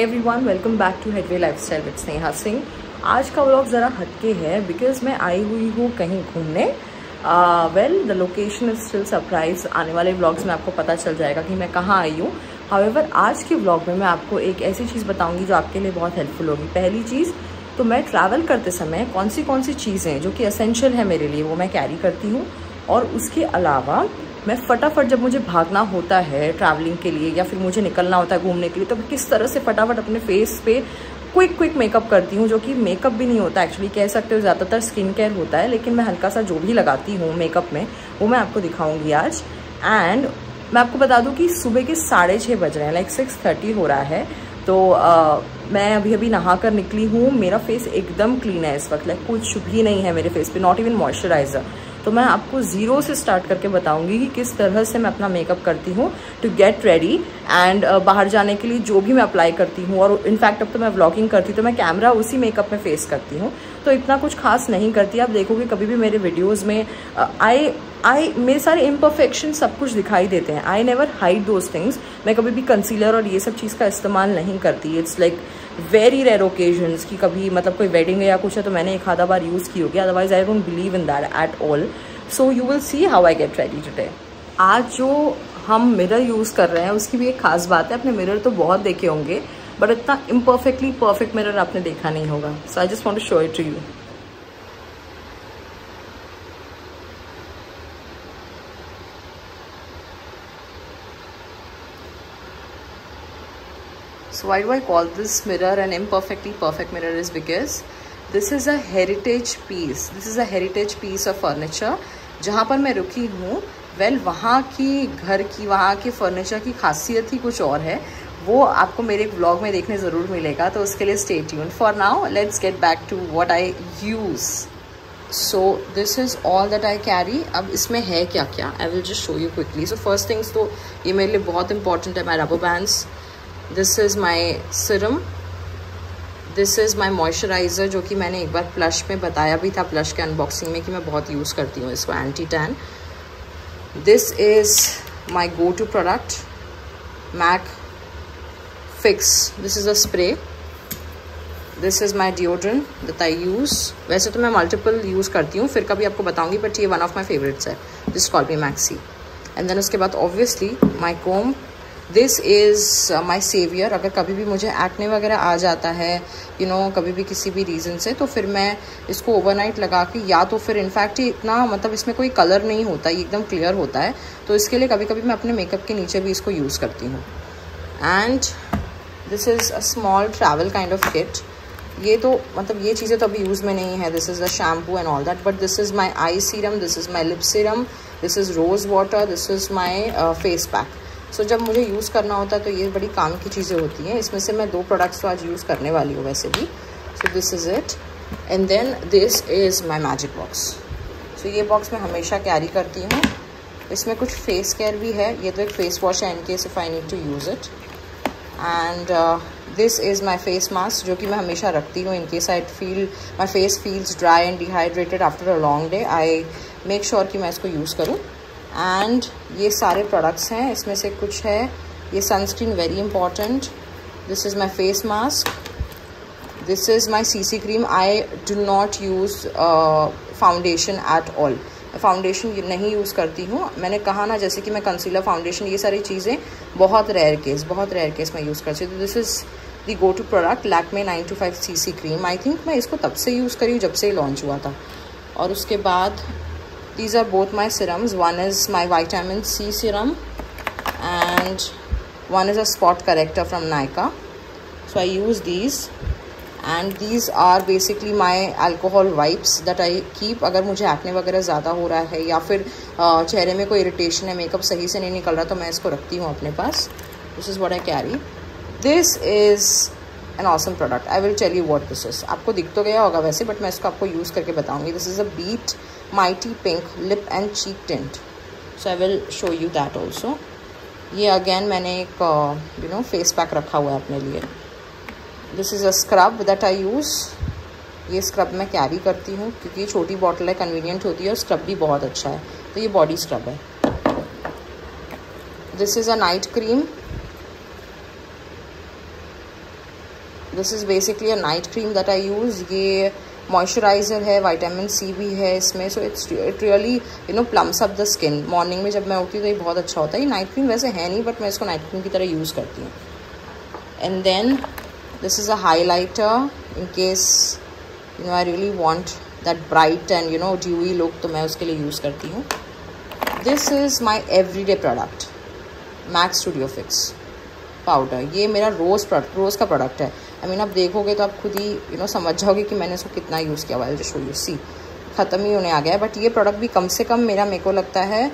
Everyone, welcome back to headway lifestyle with Sneha Singh. आज का vlog ज़रा हटके है बिकॉज मैं आई हुई हूँ कहीं घूमने। Well, the location is still surprise. आने वाले व्लॉग्स में आपको पता चल जाएगा कि मैं कहाँ आई हूँ। हाउएवर, आज के व्लॉग में मैं आपको एक ऐसी चीज़ बताऊँगी जो आपके लिए बहुत हेल्पफुल होगी। पहली चीज़ तो मैं ट्रैवल करते समय कौन सी चीज़ें जो कि एसेंशियल है मेरे लिए वो मैं कैरी करती हूँ, और उसके अलावा मैं फटाफट जब मुझे भागना होता है ट्रैवलिंग के लिए या फिर मुझे निकलना होता है घूमने के लिए, तो मैं किस तरह से फटाफट अपने फेस पे क्विक मेकअप करती हूँ, जो कि मेकअप भी नहीं होता एक्चुअली, कह सकते हो ज़्यादातर स्किन केयर होता है, लेकिन मैं हल्का सा जो भी लगाती हूँ मेकअप में वो मैं आपको दिखाऊंगी आज। एंड मैं आपको बता दूँ कि सुबह के 6:30 बज रहे हैं, लाइक 6:30 हो रहा है। तो मैं अभी नहा कर निकली हूँ। मेरा फेस एकदम क्लीन है इस वक्त, लाइक कुछ भी नहीं है मेरे फेस पे, नॉट इवन मॉइस्चराइजर। तो मैं आपको ज़ीरो से स्टार्ट करके बताऊंगी कि किस तरह से मैं अपना मेकअप करती हूँ टू गेट रेडी एंड बाहर जाने के लिए जो भी मैं अप्लाई करती हूँ। और इनफैक्ट अब तो मैं व्लॉगिंग करती तो मैं कैमरा उसी मेकअप में फेस करती हूँ, तो इतना कुछ खास नहीं करती। आप देखोगे कभी भी मेरे वीडियोज़ में मेरे सारे इम्परफेक्शन सब कुछ दिखाई देते हैं। I never hide those things. मैं कभी भी कंसीलर और ये सब चीज़ का इस्तेमाल नहीं करती। It's like very rare occasions की कभी मतलब कोई वेडिंग है या कुछ है तो मैंने एक आधा बार यूज़ की होगी, otherwise I don't believe in that at all. So you will see how I get ready today. आज जो हम मिरर यूज़ कर रहे हैं उसकी भी एक खास बात है। अपने मिरर तो बहुत देखे होंगे बट इतना इम्परफेक्टली परफेक्ट मिरर आपने देखा नहीं होगा। So I just want to show it to you. So why do I call this mirror an imperfectly perfect mirror is because this is a heritage piece. This is a heritage piece of furniture. जहाँ पर मैं रुकी हूँ, well वहाँ की घर की, वहाँ के फर्नीचर की खासियत ही कुछ और है। वो आपको मेरे व्लॉग में देखने ज़रूर मिलेगा, तो उसके लिए stay tuned. For now let's get back to what I use. So this is all that I carry. अब इसमें है क्या क्या, I will just show you quickly. So first things तो ये मेरे लिए बहुत इंपॉर्टेंट है, my rubber bands. This is my serum, this is my moisturiser, जो कि मैंने एक बार प्लश में बताया भी था, प्लश के अनबॉक्सिंग में, कि मैं बहुत यूज़ करती हूँ इसको, anti tan. This is my go to product, MAC fix. This is a spray. This is my deodorant that I use. वैसे तो मैं मल्टीपल यूज़ करती हूँ, फिर कभी आपको बताऊँगी, बट ये वन ऑफ माई फेवरेट्स है, this called me maxi. And then उसके बाद obviously my comb. This is my saviour. अगर कभी भी मुझे एक्ने वगैरह आ जाता है, यू नो, कभी भी किसी भी रीज़न से, तो फिर मैं इसको ओवरनाइट लगा के, या तो फिर इनफैक्ट ये इतना मतलब इसमें कोई कलर नहीं होता, ये एकदम क्लियर होता है, तो इसके लिए कभी कभी मैं अपने मेकअप के नीचे भी इसको यूज़ करती हूँ। And this is a small travel kind of kit. ये तो मतलब ये चीज़ें तो अभी यूज़ में नहीं है। This is a shampoo and all that, but this is my eye serum, this is my lip serum, this is rose water, this is my face pack. So जब मुझे यूज़ करना होता है तो ये बड़ी काम की चीज़ें होती हैं। इसमें से मैं 2 प्रोडक्ट्स तो आज यूज़ करने वाली हूँ वैसे भी। So this is it. And then this is my magic box. So ये बॉक्स मैं हमेशा कैरी करती हूँ। इसमें कुछ फेस केयर भी है। ये तो एक फेस वॉश है in case if I need to use it. And this is my face mask, जो कि मैं हमेशा रखती हूँ in case I feel my face feels dry and dehydrated after a long day. I make sure कि मैं इसको use करूँ। एंड ये सारे प्रोडक्ट्स हैं, इसमें से कुछ है ये sunscreen, very important. This is my face mask, this is my CC cream. I do not use foundation at all. Foundation नहीं यूज़ करती हूँ। मैंने कहा ना, जैसे कि मैं कंसीलर, फाउंडेशन, ये सारी चीज़ें बहुत रेयर केस मैं यूज़ करती हूँ। तो this is the go to product, Lakme 925 CC cream. I think मैं इसको तब से यूज़ करी हूँ जब से लॉन्च हुआ था। और उसके बाद these are both my serums. One is my vitamin C serum and one is a spot corrector from Nykaa. So I use these and these are basically my alcohol wipes that I keep. अगर मुझे acne वगैरह ज़्यादा हो रहा है या फिर चेहरे में कोई इरिटेशन है, मेकअप सही से नहीं निकल रहा, तो मैं इसको रखती हूँ अपने पास। This is what I carry. This is an awesome product. I will tell you what this is. आपको दिख तो गया होगा वैसे, बट मैं इसको आपको यूज़ करके बताऊँगी। This is a Beat Mighty Pink Lip and Cheek Tint. So I will show you that also. ये अगेन मैंने एक यू नो फेस पैक रखा हुआ है अपने लिए। This is a scrub that I use. ये स्क्रब मैं कैरी करती हूँ क्योंकि ये छोटी बॉटल है, कन्वीनियंट होती है, और स्क्रब भी बहुत अच्छा है। तो ये बॉडी स्क्रब है। This is a night cream. This is basically a night cream that I use. ये मॉइस्चराइज़र है, विटामिन सी भी है इसमें, so it really plums up the skin. Morning में जब मैं उठती हूँ तो ये बहुत अच्छा होता है। ये नाइट क्रीम वैसे है नहीं, बट मैं इसको नाइट क्रीम की तरह यूज़ करती हूँ। And then this is a highlighter in case I really want that bright and dewy look, तो मैं उसके लिए यूज़ करती हूँ। This is my everyday product, MAC studio fix powder. ये मेरा रोज़ का प्रोडक्ट है। आप देखोगे तो आप खुद ही समझ जाओगे कि मैंने इसको कितना यूज़ किया हुआ है। जो शो यू सी ख़त्म ही होने आ गया है, बट ये प्रोडक्ट भी कम से कम मेरे को लगता है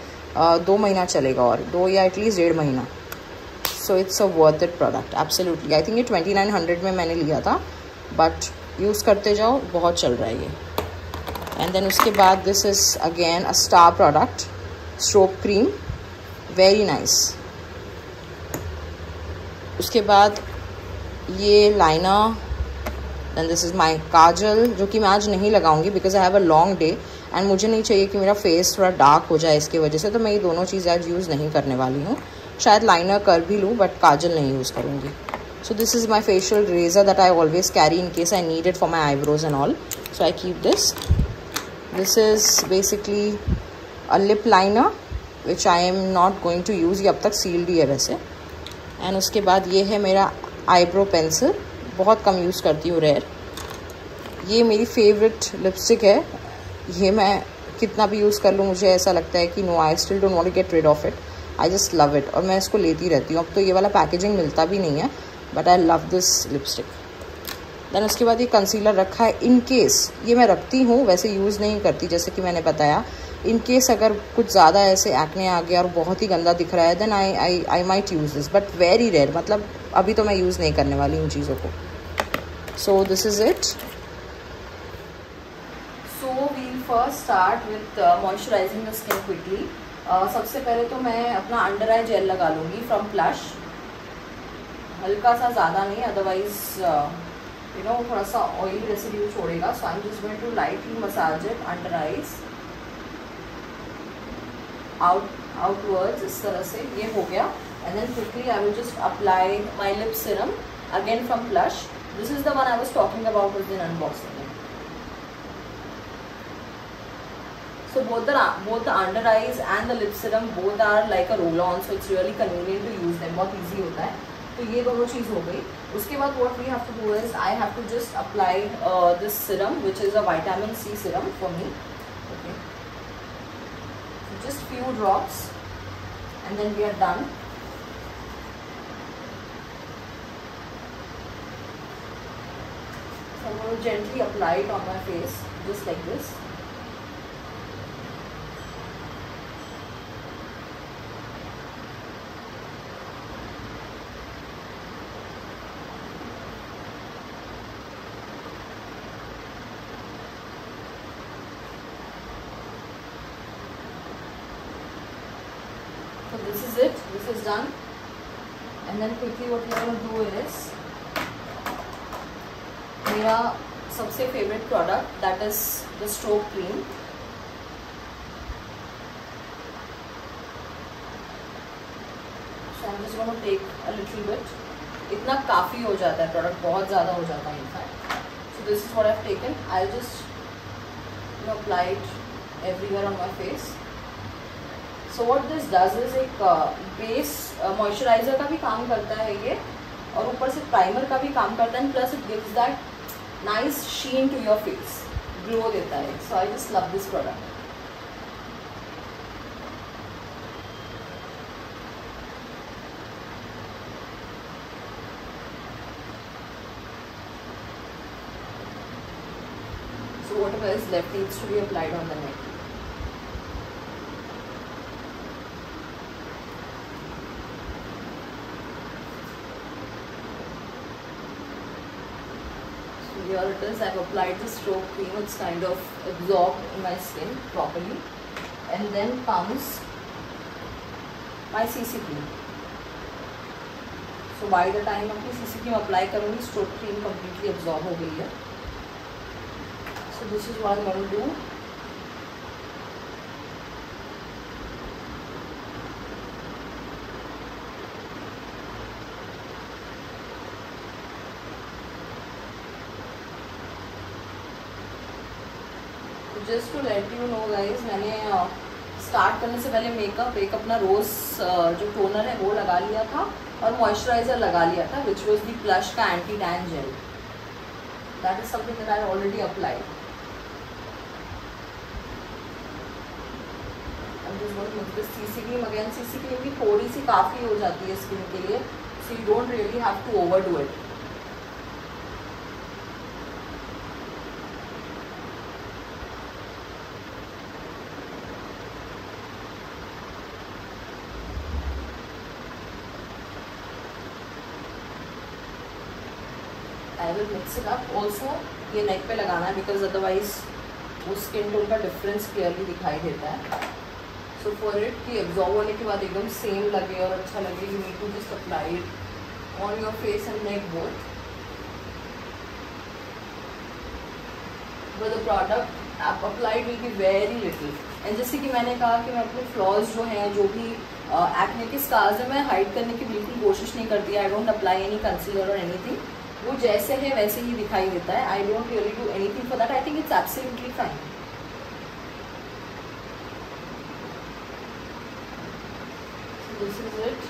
2 महीना चलेगा, और 2 या एटलीस्ट 1.5 महीना। So it's a worth it product absolutely. I think ये 2900 में मैंने लिया था, बट यूज़ करते जाओ, बहुत चल रहा है ये। एंड देन उसके बाद this is again a star product, strobe cream, very nice. उसके बाद ये liner, then this is my kajal, जो कि मैं आज नहीं लगाऊंगी because I have a long day and मुझे नहीं चाहिए कि मेरा फेस थोड़ा डार्क हो जाए इसकी वजह से, तो मैं ये दोनों चीज़ें आज यूज़ नहीं करने वाली हूँ। शायद लाइनर कर भी लूँ, बट काजल नहीं यूज़ करूँगी। So this is my facial razor that I always carry in case I need it for my eyebrows and all, so I keep this. This is basically a lip liner which I am not going to use, ये अब तक sealed ही है वैसे। And उसके बाद ये है मेरा आईब्रो पेंसिल, बहुत कम यूज़ करती हूँ, रेयर। ये मेरी फेवरेट लिपस्टिक है, ये मैं कितना भी यूज़ कर लूँ मुझे ऐसा लगता है कि no, I still don't want to get rid of it, I just love it, और मैं इसको लेती रहती हूँ। अब तो ये वाला पैकेजिंग मिलता भी नहीं है, but I love this lipstick. Then उसके बाद ये कंसीलर रखा है इन केस, ये मैं रखती हूँ, वैसे यूज़ नहीं करती जैसे कि मैंने बताया। इन केस अगर कुछ ज़्यादा ऐसे एक्ने आ गया और बहुत ही गंदा दिख रहा है, then I might use this, but very rare. मतलब अभी तो मैं यूज़ नहीं करने वाली इन चीज़ों को। So this is it. So we'll first start with moisturising the skin quickly. सबसे पहले तो मैं अपना अंडर आई जेल लगा लूँगी फ्रॉम प्लश, हल्का सा, ज़्यादा नहीं, अदरवाइज थोड़ा सा ऑयल रेसिड्यू छोड़ेगा। So I am just going to lightly massage it under eyes, outwards, इस तरह से। ये हो गया। And then quickly I will just apply my lip serum again from Plush. This is the one I was talking about उस दिन unboxing में। So both the under eyes and the lip serum both are like a roll on, so it's really convenient to use them, बहुत easy होता है। तो ये दोनों चीज़ हो गई। उसके बाद what we have to do is I have to just apply this serum which is a vitamin C serum for me. Okay, so just few drops and then we are done. So I'm going to gently apply it on my face just like this. So this is it, this is done, and then quickly what we are going to do is मेरा सबसे favorite product, that is the strobe cream. So I'm just going to take a little bit. इतना काफ़ी हो जाता है, product बहुत ज़्यादा हो जाता है in fact. So this is what I've taken. I'll just apply it everywhere on my face. So what this does is एक बेस मॉइस्चराइज़र का भी काम करता है ये, और ऊपर से प्राइमर का भी काम करता है, plus it gives that nice sheen to your face, glow देता है. So I just love this product. So whatever is left needs to be applied on the neck. Here it is. I've applied the strobe cream. It's kind of absorbed in my skin properly. And then comes my CC cream. So by the time अपनी CC cream apply करूँगी, strobe cream completely absorb हो गई है. So this is what I'm going to do. Just to let you know guys, मैंने start करने से पहले makeup एक अपना रोज़ जो टोनर है वो लगा लिया था और मॉइस्चराइज़र लगा लिया था, विच वॉज दी प्लश का anti tan gel. That is something that I already applied. CC cream again, CC cream भी थोड़ी सी काफ़ी हो जाती है स्किन के लिए, so you don't really have to overdo it. I will mix it up. Also ये neck पे लगाना है बिकॉज अदरवाइज वो स्किन टोन का डिफरेंस क्लियरली दिखाई देता है. सो फॉर इट कि एब्जॉर्ब होने के बाद एकदम सेम लगे और अच्छा लगे, you need to just apply it on your face and neck both. But the product आप applied will be very little. And जैसे कि मैंने कहा कि मैं अपने फ्लॉज जो हैं, जो भी एक्ने के स्कार्स हैं, मैं हाइड करने की बिल्कुल कोशिश नहीं करती. I don't apply any concealer और एनीथिंग. वो जैसे है वैसे ही दिखाई देता है. I don't really do anything for that. I think it's absolutely fine. This is it.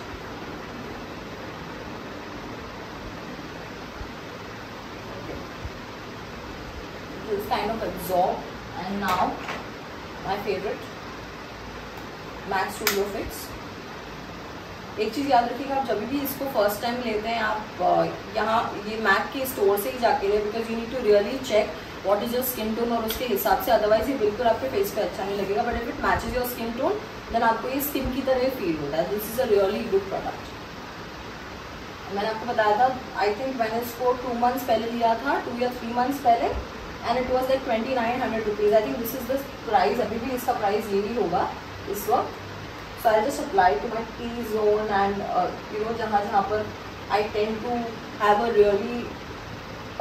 This kind of absorb. And now my favorite, MAC Studio Fix. एक चीज़ याद रखिएगा, आप जब भी इसको फर्स्ट टाइम लेते हैं आप यहाँ ये मैक के स्टोर से ही जाके ले, because you need to really check what is your skin tone और उसके हिसाब से. अदरवाइज ये बिल्कुल आपके फेस पे अच्छा नहीं लगेगा. But if it matches your skin tone then आपको ये स्किन की तरह फील होता है. This is a really good product. मैंने आपको बताया था, आई थिंक मैंने इसको 2 months पहले लिया था, 2 या 3 months पहले, and it was like 2900 rupees. I think this is the price. अभी भी इसका प्राइस यही होगा इस वक्त. So I just apply to my T-zone and you know जहाँ पर I tend to have a really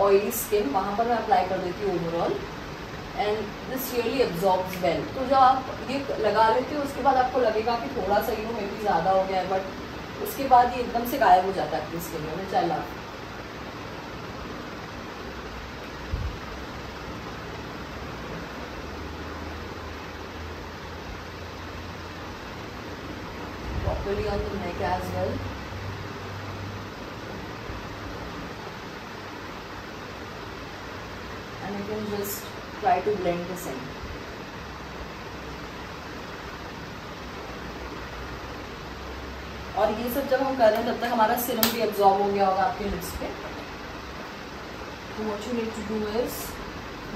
oily skin, वहाँ पर मैं अप्लाई कर देती हूँ overall. And this really absorbs well. तो जब आप ये लगा लेते हो उसके बाद आपको लगेगा कि थोड़ा सा यू मे भी ज़्यादा हो गया है, बट उसके बाद ये एकदम से गायब हो जाता है आपकी स्किन में. चला on the neck as well. And you can just try to blend this in. और ये सब जब हम कर रहे हैं तब तक हमारा सीरम भी एब्जॉर्ब हो गया होगा आपके लिप्स पे. तो what you need to do is,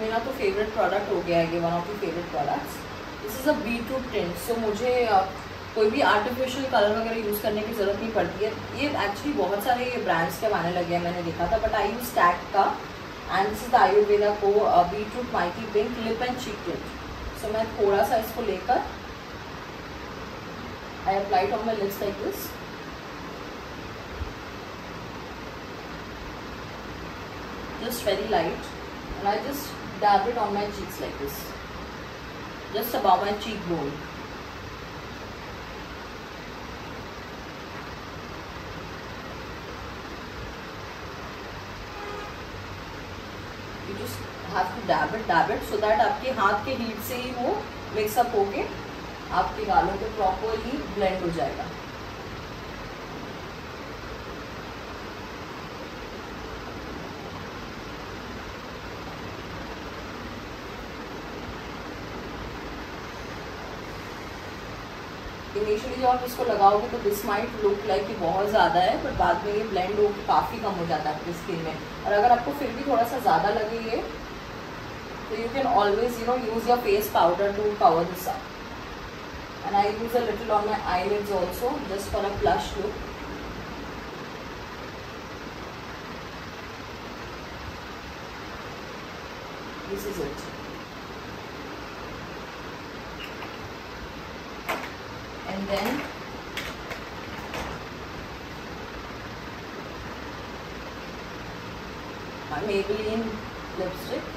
मेरा तो फेवरेट प्रोडक्ट हो गया है ये, one of the favourite products. This is a beetroot tint. So मुझे कोई भी आर्टिफिशियल कलर वगैरह यूज़ करने की ज़रूरत नहीं पड़ती है. ये एक्चुअली बहुत सारे ब्रांड्स के आने लगे हैं, मैंने देखा था, बट आई यूज टैग का and this is Ayurveda Co beetroot mighty pink lip and cheek tint. So मैं थोड़ा सा इसको लेकर I applied on my lips like this. Just very light and I just dab it on my cheeks like this, just about my cheekbone. have to dab it so that आपके हाथ के heat से ही वो mix up होके आपके गालों पे properly blend हो जाएगा. इनिशियली जब आप इसको लगाओगे तो दिस माइट लुक लाइक कि बहुत ज़्यादा है, बट बाद में ये ब्लेंड होकर काफ़ी कम हो जाता है आपकी स्किन में. और अगर आपको फिर भी थोड़ा सा ज़्यादा लगे ये, so you can always use your face powder to cover this up. And I use a little on my eyelids also, just for a plush look. This is it. And then my Maybelline lipstick.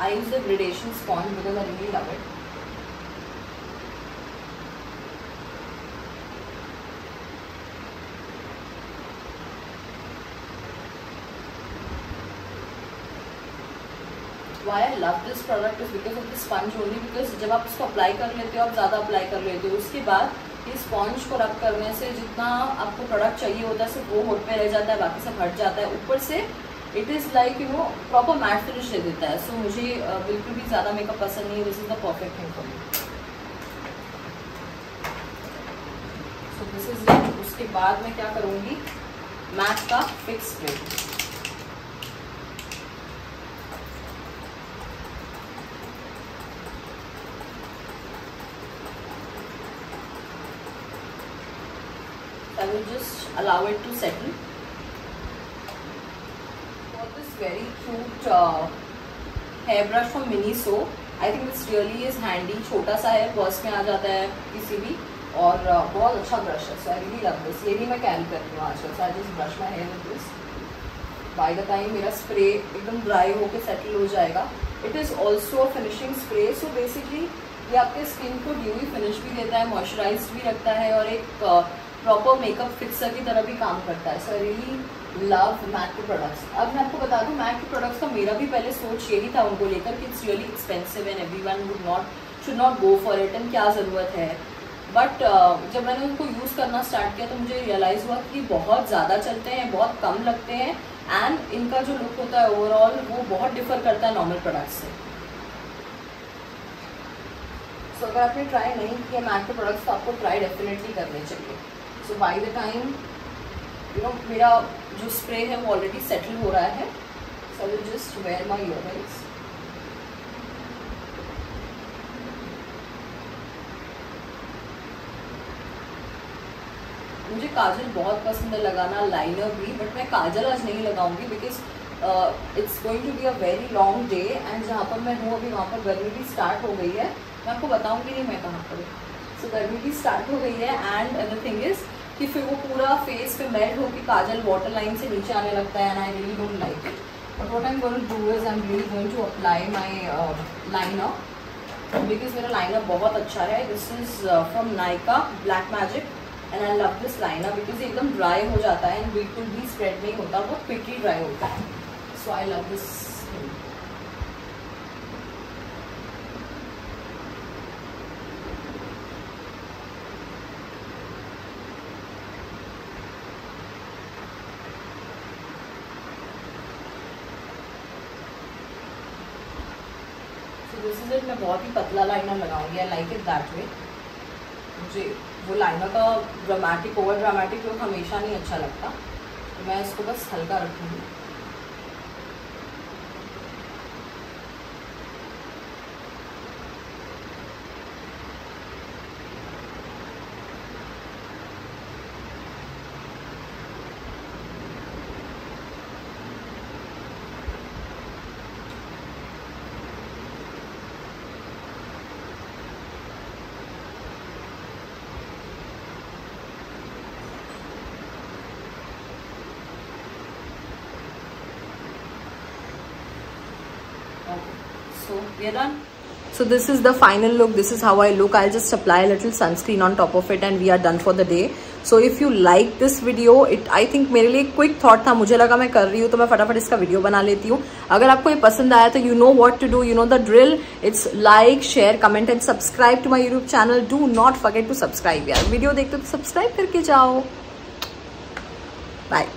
I use the gradation sponge because I really love it. Why I love this product is because of the sponge only, because जब आप इसको apply कर लेते हो, आप ज़्यादा apply कर लेते हो, उसके बाद ये स्पॉन्ज को रब करने से जितना आपको प्रोडक्ट चाहिए होता है सिर्फ वो होठ पे रह जाता है, बाकी सब हट जाता है. ऊपर से it is like proper matte finish दे देता है. सो मुझे बिल्कुल भी ज़्यादा मेकअप पसंद नहीं है. This is the perfect thing for me. So this is it. उसके बाद मैं क्या करूँगी, मैट का fix spray. I will just allow it to settle. Got this very cute hair brush from Miniso. I think this really is handy. छोटा सा है, purse में आ जाता है किसी भी, और बहुत अच्छा ब्रश है. So I really love this. ये भी मैं कैरी कर रही हूँ आजकल. So I just brush my hair with this. By the time मेरा स्प्रे एकदम ड्राई होके सेटल हो जाएगा. It is also a finishing spray. So basically ये आपके स्किन को ड्यूई फिनिश भी देता है, मॉइस्चराइज्ड भी रखता है, और एक प्रॉपर मेकअप फिक्सर की तरह भी काम करता है. So I really love Mac के प्रोडक्ट्स. अब मैं आपको बता दूं, मैक के प्रोडक्ट्स का मेरा भी पहले सोच यही था उनको लेकर कि it's really expensive and everyone should not go for it, and क्या ज़रूरत है. बट जब मैंने उनको यूज़ करना स्टार्ट किया तो मुझे रियलाइज़ हुआ कि बहुत ज़्यादा चलते हैं, बहुत कम लगते हैं, एंड इनका जो लुक होता है ओवरऑल वो बहुत डिफर करता है नॉर्मल प्रोडक्ट्स से. सो अगर आपने ट्राई नहीं किया मैक के प्रोडक्ट्स तो आपको ट्राई डेफिनेटली करने चाहिए. सो बाय द टाइम मेरा जो स्प्रे है वो ऑलरेडी सेटल हो रहा है. So I will just wear my earrings. मुझे काजल बहुत पसंद है लगाना, लाइनर भी, बट मैं काजल आज नहीं लगाऊंगी because it's going to be a very long day, and जहाँ पर मैं हूँ अभी वहाँ पर गर्मी भी स्टार्ट हो गई है. मैं आपको बताऊंगी नहीं मैं कहाँ पर हूँ. सो गर्मी भी स्टार्ट हो गई है, एंड अदर थिंग इज कि फिर वो पूरा फेस पे मेल्ट होकर काजल वाटर लाइन से नीचे आने लगता है, and I really don't like it. But what I am going to do is I am really going to apply my liner, because मेरा लाइनर बहुत अच्छा है. This is from Nykaa black magic, and I love this liner because एकदम dry हो जाता है and बिल्कुल भी स्प्रेड नहीं होता, बहुत क्विकली ड्राई होता है. So I love this. This is it. मैं बहुत ही पतला लाइनर लगाऊंगी. I like it that way. मुझे वो लाइनर का ड्रामेटिक ओवर ड्रामेटिक लुक हमेशा नहीं अच्छा लगता, तो मैं इसको बस हल्का रखूँगी. So we are done. So this is the final look. This is how I look. I'll just apply a little sunscreen on top of it and we are done for the day. So if you like this video, I think मेरे लिए quick thought था, मुझे लगा मैं कर रही हूँ तो मैं फटाफट इसका वीडियो बना लेती हूँ. अगर आपको ये पसंद आया तो you know what to do, you know the drill. It's like, share, comment and subscribe to my YouTube channel. Do not forget to subscribe यार. वीडियो देखते हो तो सब्सक्राइब करके जाओ. Bye.